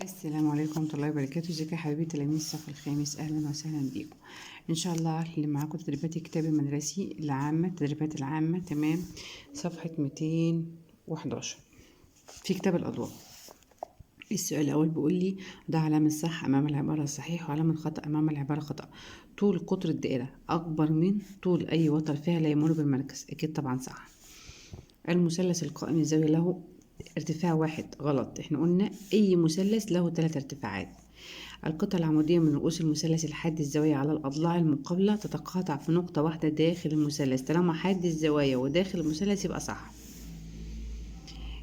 السلام عليكم ورحمة الله وبركاته. ازيكم يا حبايبي تلاميذ الصف الخامس؟ اهلا وسهلا بيكم. ان شاء الله اللي معاكم تدريبات الكتاب المدرسي العامة، التدريبات العامة، تمام. صفحة 211 في كتاب الأضواء. السؤال الأول بيقول لي ده علامة صح أمام العبارة الصحيح وعلامة خطأ أمام العبارة خطأ. طول قطر الدائرة أكبر من طول أي وتر فيها لا يمر بالمركز. أكيد طبعا صح. المثلث القائم الزاوية له ارتفاع واحد. غلط، احنا قلنا أي مثلث له 3 ارتفاعات. القطعة العمودية من رؤوس المثلث الحاد الزاوية على الأضلاع المقابلة تتقاطع في نقطة واحدة داخل المثلث. طالما حاد الزوايا وداخل المثلث يبقى صح.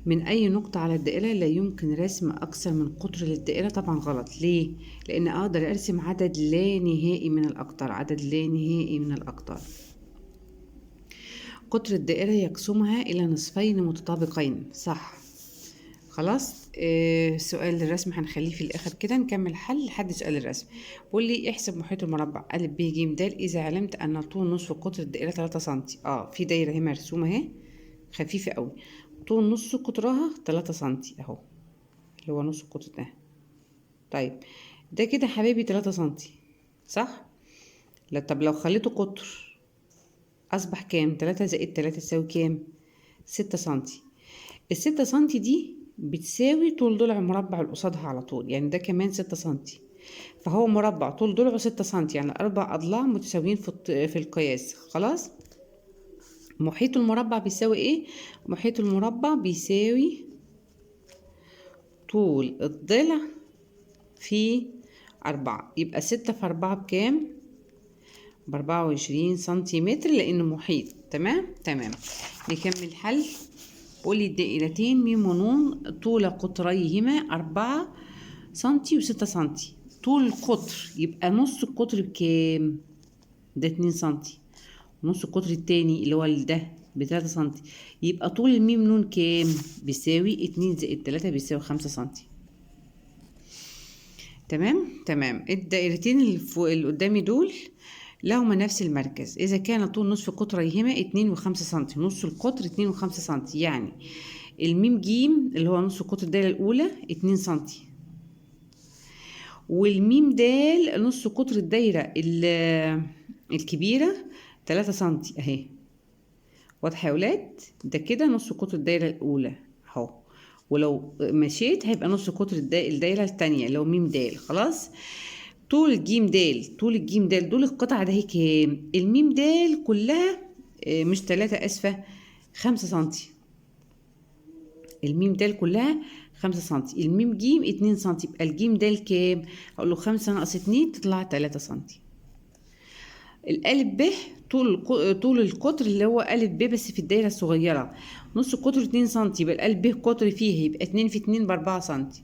من أي نقطة على الدائرة لا يمكن رسم أكثر من قطر للدائرة. طبعا غلط. ليه؟ لأن أقدر أرسم عدد لا نهائي من الأقطار. عدد لا نهائي من الأقطار. قطر الدائرة يقسمها إلى نصفين متطابقين. صح. خلاص. سؤال الرسم هنخليه في الآخر كده، نكمل حل لحد سؤال الرسم. بيقول لي احسب محيط المربع أ ب ج د إذا علمت أن طول نصف قطر الدائرة 3 سنتي. في دايرة اهي مرسومة اهي خفيفة قوي، طول نص قطرها 3 سنتي اهو، اللي هو نص القطر ده. طيب ده كده حبايبي 3 سنتي صح؟ لا، طب لو خليته قطر أصبح كام؟ 3 زائد 3 تساوي كام؟ 6 سنتي. ال6 سنتي دي بتساوي طول ضلع المربع اللي قصادها على طول، يعني ده كمان 6 سنتي. فهو مربع طول ضلعه 6 سنتي، يعني 4 أضلاع متساويين في القياس. خلاص. محيط المربع بيساوي ايه؟ محيط المربع بيساوي طول الضلع في 4. يبقى 6 في 4 بكام؟ ب24 سنتيمتر لأنه محيط. تمام. نكمل حل. قولي الدائرتين م ونون طول قطريهما 4 سنتي و6 سنتي. طول القطر يبقى نص القطر بكام؟ ده 2 سنتي. نص القطر التاني اللي هو ده ب3 سنتي، يبقى طول الميم نون كام؟ بيساوي 2 زائد 3 بيساوي 5 سنتي. تمام. الدائرتين اللي قدامي دول لهما نفس المركز إذا كان طول نصف قطريهما 2 و5 سنتي. نص القطر 2 و5 سنتي، يعني الميم جيم اللي هو نص قطر الدايرة الأولى 2 سنتي، والميم دال نص قطر الدايرة الكبيرة 3 سنتي اهي. واضحة يا ولاد؟ ده كده نص قطر الدايرة الأولى اهو، ولو مشيت هيبقى نص قطر الدايرة التانية اللي هو ميم دال. خلاص. طول الجيم دال دول القطعة ده هي كام؟ الميم دال كلها مش 3، اسفة، 5 سنتي. الميم دال كلها 5 سنتي. الميم جيم 2 سنتي، يبقى الجيم دال كام؟ هقول له 5 ناقص 2 تطلع 3 سنتي. الألف ب طول القطر اللي هو ألف ب بس في الدايرة الصغيرة نص القطر 2 سنتي، يبقى الألف ب قطر فيه يبقى 2 في 2 ب4 سنتي.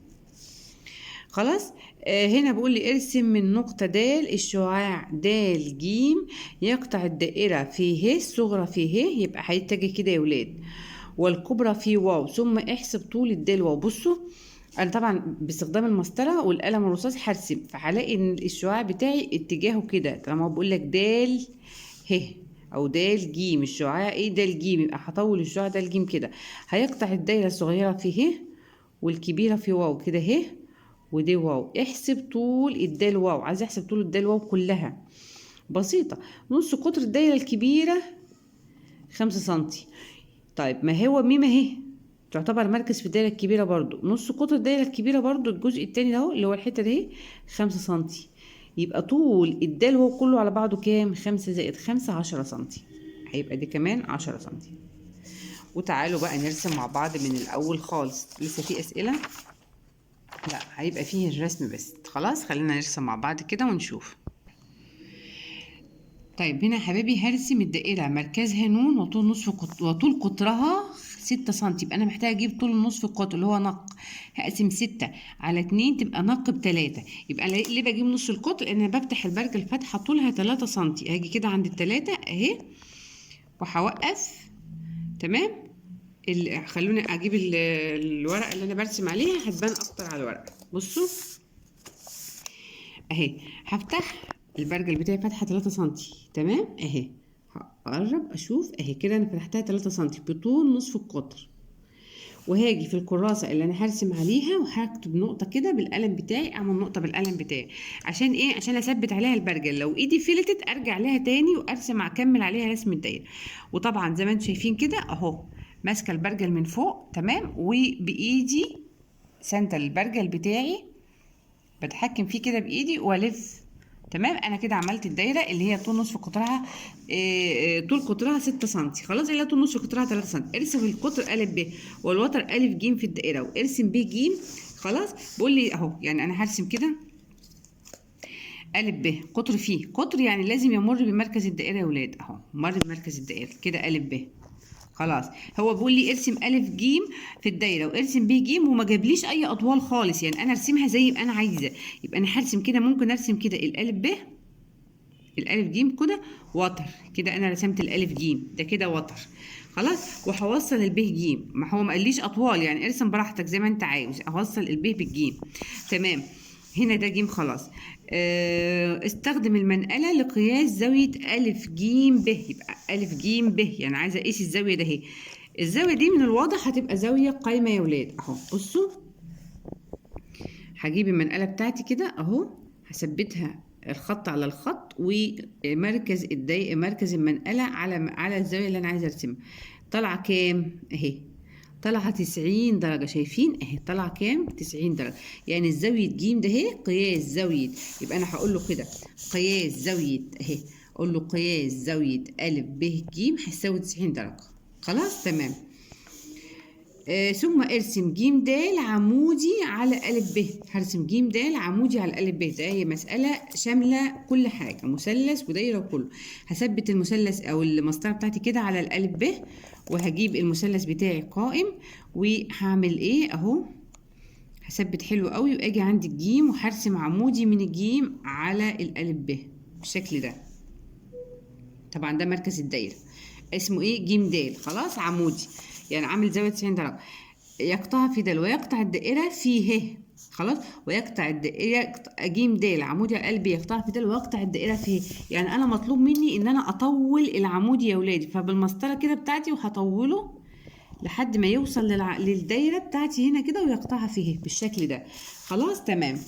خلاص. هنا بقول لي ارسم من نقطة د الشعاع د ج يقطع الدائرة في ه الصغرى في ه، يبقى هيتجه كده يا ولاد، والكبرى في واو، ثم احسب طول الدال واو. بصوا انا طبعا باستخدام المسطره والقلم الرصاص هرسم، فهلاقي ان الشعاع بتاعي اتجاهه كده. طالما بقول لك دال ه او دال جيم، الشعاع ايه؟ دال جيم، يبقى هطول الشعاع دال جيم كده. هيقطع الدايره الصغيره في ه والكبيره في واو كده ه ودي واو. احسب طول الدال واو. عايز احسب طول الدال واو كلها. بسيطه. نص قطر الدايره الكبيره 5 سنتي. طيب ما هو ميم اهي تعتبر مركز في الدايره الكبيره برضو. نص قطر الدايره الكبيره برضو الجزء التاني ده اللي هو الحته دي 5 سنتي، يبقى طول الدال هو كله على بعضه كام؟ 5 زائد 5 10 سنتي، هيبقى دي كمان 10 سنتي. وتعالوا بقى نرسم مع بعض من الاول خالص. لسه في اسئله؟ لا، هيبقى فيه الرسم بس. خلاص خلينا نرسم مع بعض كده ونشوف. طيب هنا يا حبايبي هرسم الدائرة مركزها نون وطول قطرها 6 سنتي، يبقى أنا محتاجة أجيب طول نصف القطر اللي هو نق. هقسم 6 على 2 تبقى نق ب3. يبقى ليه بجيب نص القطر؟ لأن أنا بفتح البرجة الفاتحة طولها 3 سنتي. هاجي كده عند ال3 أهي وهوقف. تمام. خلوني أجيب الورقة اللي أنا برسم عليها هتبان أكتر على الورقة. بصوا اهي، هفتح البرجل بتاعي فاتحه 3 سنتي. تمام اهي، هقرب اشوف اهي كده انا فتحتها 3 سنتي بطول نصف القطر، وهاجي في الكراسه اللي انا هرسم عليها وهكتب نقطه كده بالقلم بتاعي، اعمل نقطه بالقلم بتاعي عشان ايه؟ عشان اثبت عليها البرجل، لو ايدي فلتت ارجع لها تاني وارسم اكمل عليها رسم الدايره. وطبعا زي ما انتم شايفين كده اهو ماسكه البرجل من فوق تمام، وبايدي سنتر البرجل بتاعي بتحكم فيه كده بايدي والف تمام. انا كده عملت الدايره اللي هي طول نصف قطرها طول قطرها 6 سم. خلاص اللي هي طول نصف قطرها 3 سم. ارسم القطر ا ب والوتر ا ج في الدائره وارسم ب ج. خلاص بقول لي اهو يعني انا هرسم كده ا ب قطر فيه قطر، يعني لازم يمر بمركز الدائره يا ولاد اهو مر بمركز الدائره كده ا ب. خلاص هو بيقول لي ارسم ا ج في الدايره وارسم ب ج وما جابليش اي اطوال خالص، يعني انا ارسمها زي ما انا عايزه. يبقى انا هرسم كده، ممكن ارسم كده الالف ب الالف ج كده وتر كده، انا رسمت الالف ج ده كده وتر. خلاص وهوصل الب ج، ما هو ما قاليش اطوال، يعني ارسم براحتك زي ما انت عايز. اوصل الب بالج تمام. هنا ده ج خلاص. استخدم المنقله لقياس زاويه الف ج ب، يبقى الف ج ب يعني عايزه اقيس الزاويه ده اهي. الزاويه دي من الواضح هتبقى زاويه قايمه يا ولاد اهو. بصوا هجيب المنقله بتاعتي كده اهو، هثبتها الخط على الخط ومركز مركز المنقله على الزاويه اللي انا عايزه ارسمها. طالعه كام اهي؟ طالعه 90 درجه. شايفين اهي طالعه كام؟ 90 درجه. يعني الزاويه ج ده اهي قياس زاويه، يبقى انا هقول له كده قياس زاويه اهي، اقول له قياس زاويه ا ب ج هتساوي 90 درجه. خلاص تمام. ثم ارسم ج د عمودي على ا ب. هرسم ج د عمودي على ا ب، ده هي مسألة شاملة كل حاجة، مثلث ودايرة وكله. هثبت المثلث او المسطرة بتاعتي كده على الالف ب، وهجيب المثلث بتاعي قائم وهعمل ايه اهو، هثبت حلو قوي واجي عند الجيم وهرسم عمودي من الجيم على الالف ب بالشكل ده. طبعا ده مركز الدايرة اسمه ايه؟ ج د. خلاص عمودي يعني عامل زاوية 90 درجة. يقطع في د ويقطع الدائرة في ه. خلاص ويقطع الدائرة ج د عمودي على قلبي يقطع في د ويقطع الدائرة في ه. يعني أنا مطلوب مني إن أنا أطول العمود يا ولادي، فبالمسطرة كده بتاعتي وهطوله لحد ما يوصل للدايرة بتاعتي هنا كده ويقطعها في ه بالشكل ده. خلاص تمام.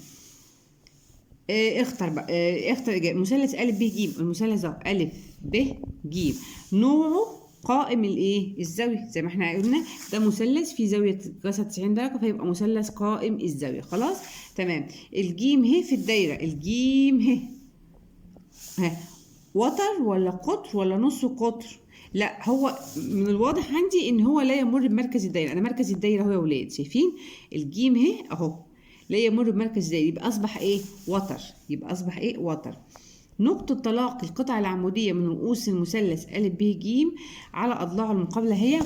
اختر بقى اختر مثلث ا ب ج. المثلث ده ا ب ج نوعه قائم الايه؟ الزاويه، زي ما احنا قلنا ده مثلث في زاويه قياسها 90 درجه فيبقى مثلث قائم الزاويه. خلاص تمام. الجيم ه في الدايره، الجيم ه ها وتر ولا قطر ولا نص قطر؟ لا هو من الواضح عندي ان هو لا يمر بمركز الدايره. انا مركز الدايره اهو يا ولاد، شايفين الجيم ه اهو لا يمر بمركز الدايره، يبقى اصبح ايه؟ وتر. يبقى اصبح ايه؟ وتر. نقطة تلاقي القطع العمودية من رؤوس المثلث ا ب ج على أضلاعه المقابلة هي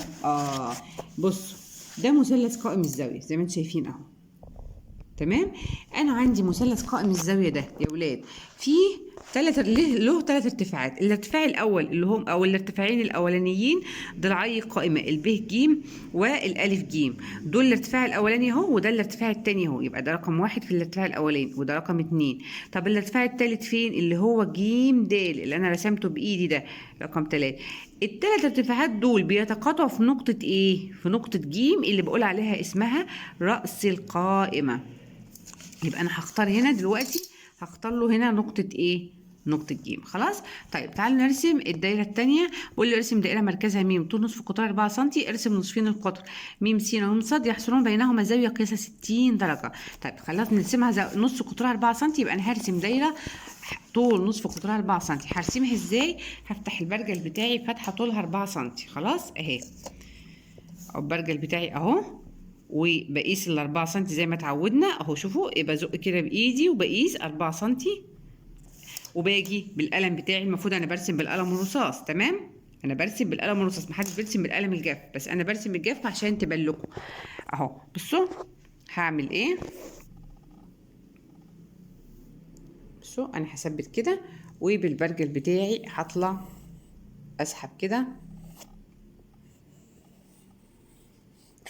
بصوا ده مثلث قائم الزاوية زي ما انتم شايفين اهو. تمام. أنا عندي مثلث قائم الزاوية ده يا ولاد فيه له ثلاث ارتفاعات. الارتفاع الأول اللي هم أو الارتفاعين الأولانيين ضلعي القائمة الب ج والألف ج، دول الارتفاع الأولاني أهو، وده الارتفاع التاني أهو. يبقى ده رقم 1 في الارتفاع الأولاني وده رقم 2. طب الارتفاع التالت فين؟ اللي هو ج د اللي أنا رسمته بإيدي ده رقم 3. الثلاث ارتفاعات دول بيتقاطعوا في نقطة إيه؟ في نقطة ج اللي بقول عليها اسمها رأس القائمة. يبقى أنا هختار هنا دلوقتي، هختار له هنا نقطة إيه؟ نقطة ج. خلاص طيب تعالوا نرسم الدايرة التانية. بقول لي ارسم دائرة مركزها م طول نصف قطرها 4 سم. ارسم نصفين القطر م س وم ص يحصلون بينهما زاوية قياسها 60 درجة. طيب خلاص نرسمها نص قطرها 4 سم. يبقى أنا هرسم دايرة طول نصف قطرها 4 سم. هرسمها ازاي؟ هفتح البرجل بتاعي فتحة طولها 4 سم. خلاص اهي البرجل بتاعي اهو، وبقيس ال4 سم زي ما اتعودنا اهو. شوفوا بزق كده بايدي وبقيس 4 سم وباجي بالقلم بتاعي. المفروض انا برسم بالقلم الرصاص تمام، انا برسم بالقلم الرصاص، محدش بيرسم بالقلم الجاف، بس انا برسم بالجاف عشان تبان لكم اهو. بصوا هعمل ايه، بصوا انا هثبت كده وبالبرجل بتاعي هطلع اسحب كده،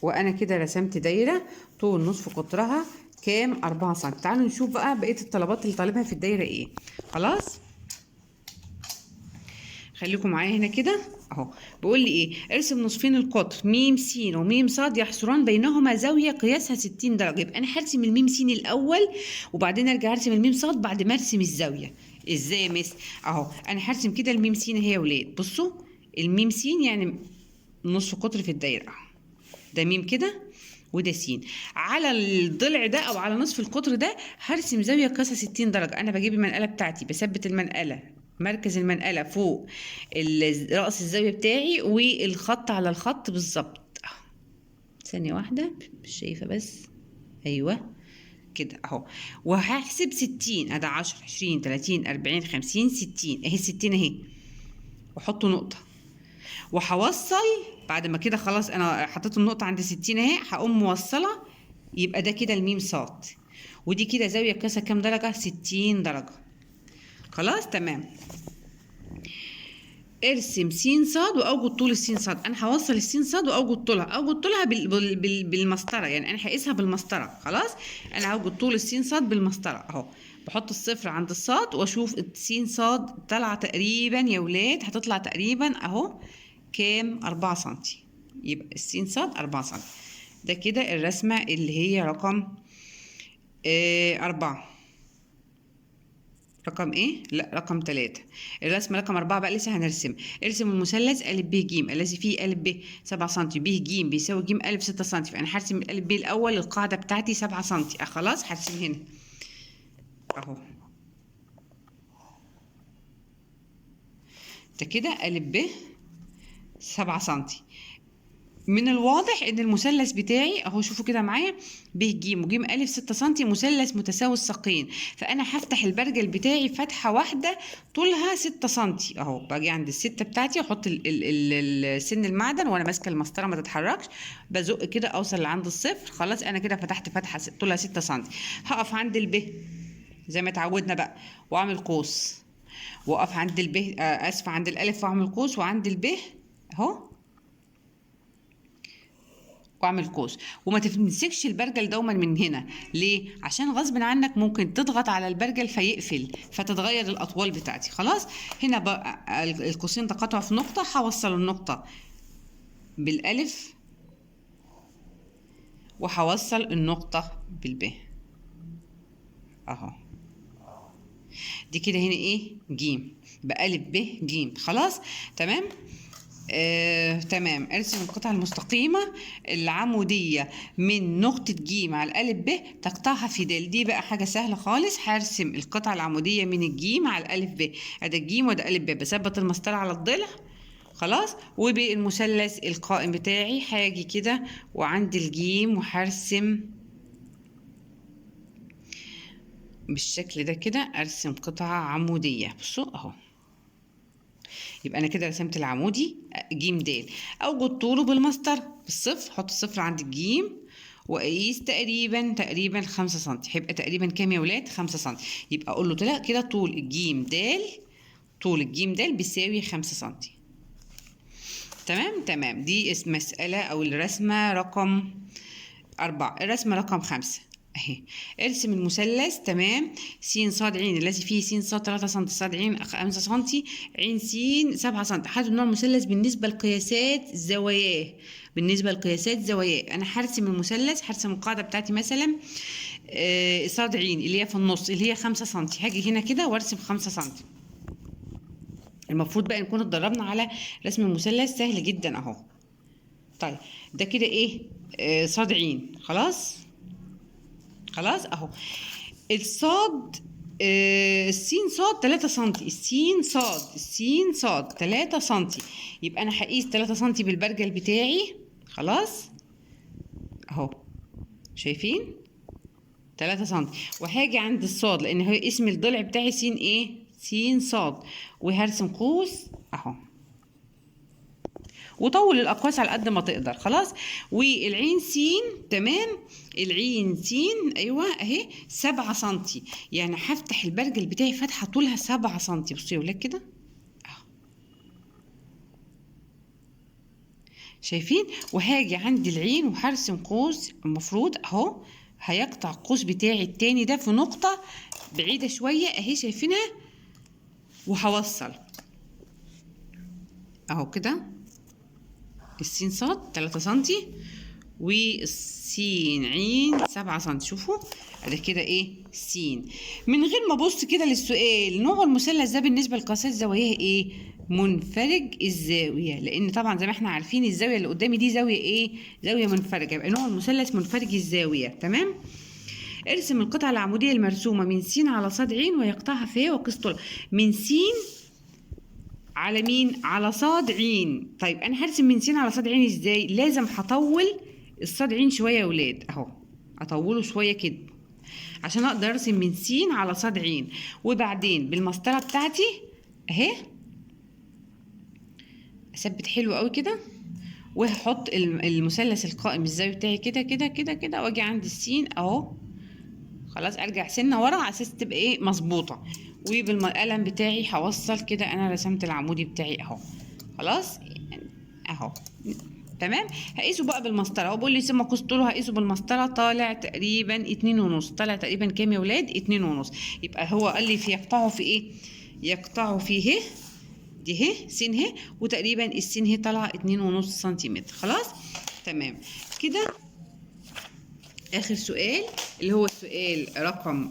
وانا كده رسمت دايره طول نصف قطرها كام؟ 4 سم. تعالوا نشوف بقى بقيه الطلبات اللي طالبها في الدايره ايه. خلاص خليكم معايا هنا كده اهو. بيقول لي ايه؟ ارسم نصفين القطر م س وم ص يحصران بينهما زاويه قياسها 60 درجه. يبقى انا هرسم الميم س الاول وبعدين ارجع ارسم الميم ص بعد ما ارسم الزاويه. ازاي يا مس؟ اهو انا هرسم كده الميم س اهي يا ولاد. بصوا الميم س يعني نصف قطر في الدايره اهو. ده ميم كده وده س. على الضلع ده او على نصف القطر ده هرسم زاويه قياسها 60 درجه. انا بجيب المنقله بتاعتي، بثبت المنقله مركز المنقله فوق راس الزاويه بتاعي والخط على الخط بالظبط. ثانيه واحده مش شايفه بس. ايوه كده اهو. وهحسب 60. ادي 10 20 30 40 50 60 اهي 60 اهي. واحط نقطه وهوصل. بعد ما كده خلاص انا حطيت النقطه عند 60 اهي، هقوم موصله. يبقى ده كده الميم صاد. ودي كده زاويه قياسها كام درجه؟ 60 درجه. خلاص تمام. ارسم س ص واوجد طول الس ص. انا هوصل الس ص واوجد طولها. اوجد طولها بالمسطره، يعني انا هقيسها بالمسطره. خلاص انا هوجد طول الس ص بالمسطره اهو. بحط الصفر عند الصاد واشوف الس ص طالعه تقريبا يا ولاد. هتطلع تقريبا اهو كام؟ 4 سنتي. يبقى الس ص 4 سنتي. ده كده الرسمه اللي هي رقم 4. رقم ايه؟ لا رقم 3. الرسمه رقم 4 بقى لسه هنرسم. ارسم المثلث ا ب ج الذي فيه ا ب 7 سم ب ج بيساوي ج ا 6 سم. فانا هرسم ال ب الاول. القاعده بتاعتي 7 سم. خلاص هرسم هنا اهو. ده كده ا ب 7 سم. من الواضح ان المثلث بتاعي اهو، شوفوا كده معايا، ب ج وج ا 6 سم مثلث متساوي الساقين. فانا هفتح البرجل بتاعي فتحه واحده طولها 6 سم اهو. باجي عند السته بتاعتي واحط سن المعدن وانا ماسكه المسطره ما تتحركش. بزق كده اوصل لعند الصفر. خلاص انا كده فتحت فتحه طولها 6 سم. هقف عند الب زي ما اتعودنا بقى واعمل قوس. واقف عند الب اسفه عند الالف واعمل قوس، وعند الب اهو واعمل قوس. وما تمسكش البرجل دوما من هنا. ليه؟ عشان غصب عنك ممكن تضغط على البرجل فيقفل فتتغير الاطوال بتاعتي. خلاص هنا بقى القوسين تقاطعوا في نقطه. هوصل النقطه بالالف وهوصل النقطه بالب اهو. دي كده هنا ايه؟ جيم. بألف ب ج. خلاص تمام. تمام. ارسم القطعة المستقيمة العمودية من نقطة ج على الألف ب تقطعها في د. دي بقى حاجة سهلة خالص. هرسم القطعة العمودية من الجيم على الألف ب. أدا الجيم وده ألف ب. بثبت المسطرة على الضلع. خلاص. وبالمثلث القائم بتاعي هاجي كده وعند الجيم وهرسم بالشكل ده كده. ارسم قطعة عمودية. بصوا اهو. يبقى انا كده رسمت العمودي ج د. اوجد طوله بالمسطره بالصفر. حط الصفر عند الجيم واقيس تقريبا 5 سم. هيبقى تقريبا كام يا ولاد؟ 5 سم. يبقى اقول له طلع كده طول الجيم د. طول الجيم د بيساوي 5 سم. تمام. دي مسألة او الرسمة رقم 4. الرسمة رقم 5 اهي. ارسم المثلث تمام س ص ع الذي فيه س ص 3 سم ص ع 5 سم ع س 7 سم. حدد نوع المثلث بالنسبه لقياسات زواياه. بالنسبه لقياسات زواياه انا هرسم المثلث. هرسم القاعده بتاعتي مثلا ص ع اللي هي في النص اللي هي 5 سم. هاجي هنا كده وارسم 5 سم. المفروض بقى نكون اتدربنا على رسم المثلث. سهل جدا اهو. طيب ده كده ايه؟ ص ع. خلاص اهو. الصاد السين صاد 3 سم. السين صاد 3 سم. يبقى انا هقيس 3 سم بالبرجل بتاعي. خلاص اهو شايفين 3 سم. وهاجي عند الصاد لان هو اسم الضلع بتاعي س ايه؟ س صاد. وهرسم قوس اهو. وطول الاقواس على قد ما تقدر. خلاص. والعين س تمام. العين س ايوه اهي 7 سم. يعني هفتح البرجل بتاعي فتحه طولها 7 سم. بصوا يا ولاد كده اهو. شايفين؟ وهاجي عند العين وهرسم قوس. المفروض اهو هيقطع القوس بتاعي التاني ده في نقطه بعيده شويه اهي. شايفينها؟ وهوصل اهو كده، السين صاد 3 سنتي والسين عين 7 سنتي. شوفوا ادي كده ايه سين. من غير ما ابص كده للسؤال، نوع المثلث ده بالنسبه لقياسات زواياه ايه؟ منفرج الزاويه، لان طبعا زي ما احنا عارفين الزاويه اللي قدامي دي زاويه ايه؟ زاويه منفرجه، يبقى نوع المثلث منفرج الزاويه. تمام. ارسم القطعه العموديه المرسومه من س على ص ع ويقطعها ف وقيس طولها. من س على مين؟ على صاد عين. طيب انا هرسم من س على صاد عين ازاي؟ لازم هطول الصاد عين شويه يا ولاد، اهو اطوله شويه كده عشان اقدر ارسم من س على صاد عين. وبعدين بالمسطره بتاعتي اهي اثبت حلو قوي كده، وهحط المثلث القائم الزاويه بتاعي كده كده كده كده، واجي عند السين اهو خلاص، ارجع سنه ورا على اساس تبقى ايه مظبوطه. وبالقلم بتاعي هوصل كده، انا رسمت العمودي بتاعي اهو خلاص اهو. تمام. هقيسه بقى بالمسطره، هو بيقول لي ثم قوس طوله، هقيسه بالمسطره طالع تقريبا 2.5. طالع تقريبا كام يا ولاد؟ 2.5. يبقى هو قال لي في يقطعه في ايه؟ يقطعه في ه، دي ه س ه، وتقريبا السين ه طالعه 2.5 سنتيمتر. خلاص تمام كده. آخر سؤال اللي هو السؤال رقم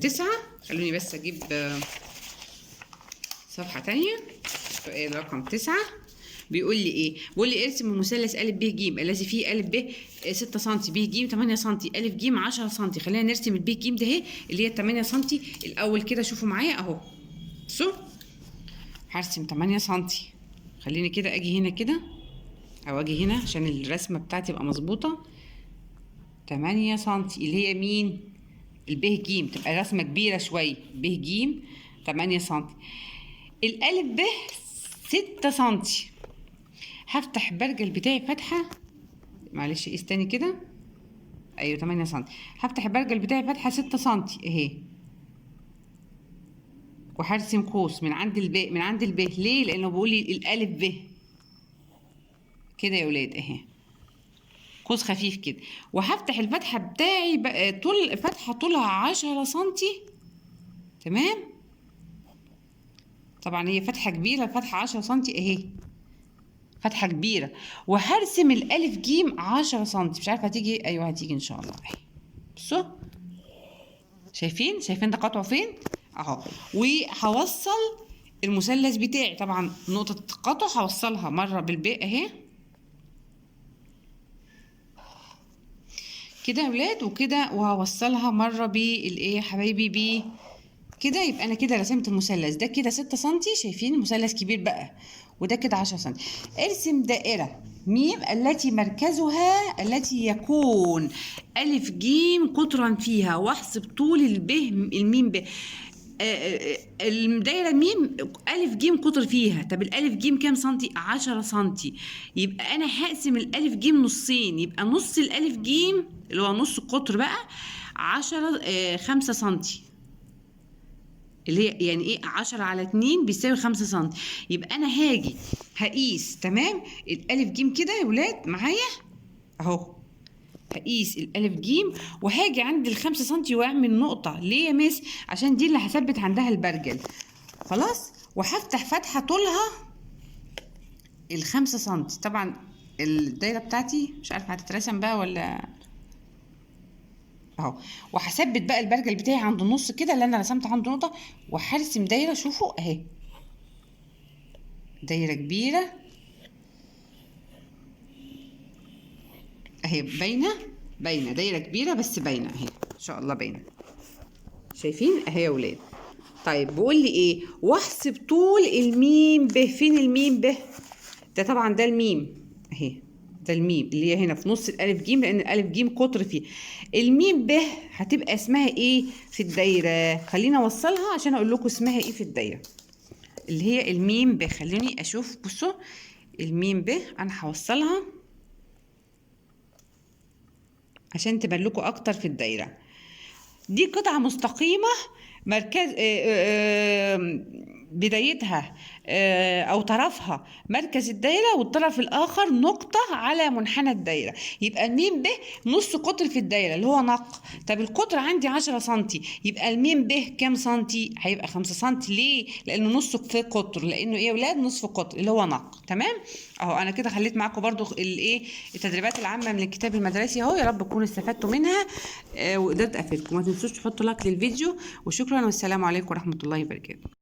9. خلوني بس أجيب صفحة تانية. سؤال رقم 9 بيقول لي إيه؟ بيقول لي ارسم المثلث أ ب ج الذي فيه أ ب 6 سم، ب ج 8 سم، أ ج 10 سم. خلينا نرسم الب ج ده اهي اللي هي 8 سم الأول كده. شوفوا معايا أهو، بصوا هرسم 8 سم. خليني كده أجي هنا كده أو أجي هنا عشان الرسمة بتاعتي تبقى مظبوطة. 8 سنتي اللي هي مين؟ الب ج، تبقى رسمة كبيرة شوية. ب ج 8 سنتي. الألف ب 6 سنتي. هفتح البرجل بتاعي فتحة، معلش قيس تاني كده، أيوه 8 سنتي. هفتح البرجل بتاعي فتحة 6 سنتي أهي، وهرسم قوس من عند الب. ليه؟ لأنه بيقول لي الألف ب كده يا ولاد أهي، قوس خفيف كده. وهفتح الفتحة بتاعي بقى طول فتحة طولها 10 سنتي. تمام. طبعا هي فتحة كبيرة، الفتحة 10 سنتي اهي، فتحة كبيرة. وهرسم الألف جيم 10 سنتي. مش عارفة هتيجي، أيوه هتيجي إن شاء الله اهي. بصوا شايفين تقاطعه فين؟ أهو. وهوصل المثلث بتاعي، طبعا نقطة التقاطع هوصلها مرة بالباء اهي كده يا ولاد، وكده وهوصلها مرة بالايه يا حبايبي كده. يبقى انا كده رسمت المثلث ده كده 6 سنتي. شايفين المثلث كبير بقى، وده كده 10 سنتي. ارسم دائرة ميم التي مركزها التي يكون ألف جيم قطرا فيها، واحسب طول الميم ب. الدايرة ميم ألف جيم قطر فيها. طب الألف جيم كام سنتي؟ 10 سنتي. يبقى أنا هقسم الألف جيم نصين، يبقى نص الألف جيم اللي هو نص القطر بقى 5 سنتي، اللي هي يعني ايه 10 على 2 بيساوي 5 سم. يبقى انا هاجي هقيس تمام الالف جيم كده يا ولاد معايا اهو، هقيس الالف جيم وهاجي عند ال5 سم واعمل نقطه. ليه يا مس؟ عشان دي اللي هثبت عندها البرجل. خلاص. وهفتح فتحه طولها ال5 سم. طبعا الدايره بتاعتي مش عارفه هتترسم بقى ولا اهو. وهثبت بقى البرجل بتاعي عند النص كده اللي انا رسمت عنده نقطه، وهرسم دايره. شوفوا اهي دايره كبيره اهي، باينه دايره كبيره بس باينه اهي ان شاء الله باينه. شايفين اهي يا ولاد. طيب بيقول لي ايه؟ واحسب طول الميم ب. فين الميم ب ده؟ طبعا ده الميم اهي، ده الميم اللي هي هنا في نص الالف جيم، لان الالف جيم قطر فيه. الميم ب هتبقى اسمها ايه في الدايره؟ خلينا اوصلها عشان اقول لكم اسمها ايه في الدايره اللي هي الميم ب. خلوني اشوف. بصوا الميم ب انا هوصلها عشان تبان لكم اكتر في الدايره. دي قطعه مستقيمه مركز بدايتها او طرفها مركز الدايره، والطرف الاخر نقطه على منحنى الدايره، يبقى الميم ب نص قطر في الدايره اللي هو نق. طب القطر عندي 10 سم، يبقى الميم ب كام سنتي؟ هيبقى 5 سم. ليه؟ لانه نص في قطر، لانه ايه يا ولاد؟ نصف قطر اللي هو نق. تمام اهو. انا كده خليت معاكم برضو الايه التدريبات العامه من الكتاب المدرسي اهو، يا رب تكونوا استفدتوا منها وقدرت افيدكم. ما تنسوش تحطوا لايك للفيديو، وشكرا والسلام عليكم ورحمه الله وبركاته.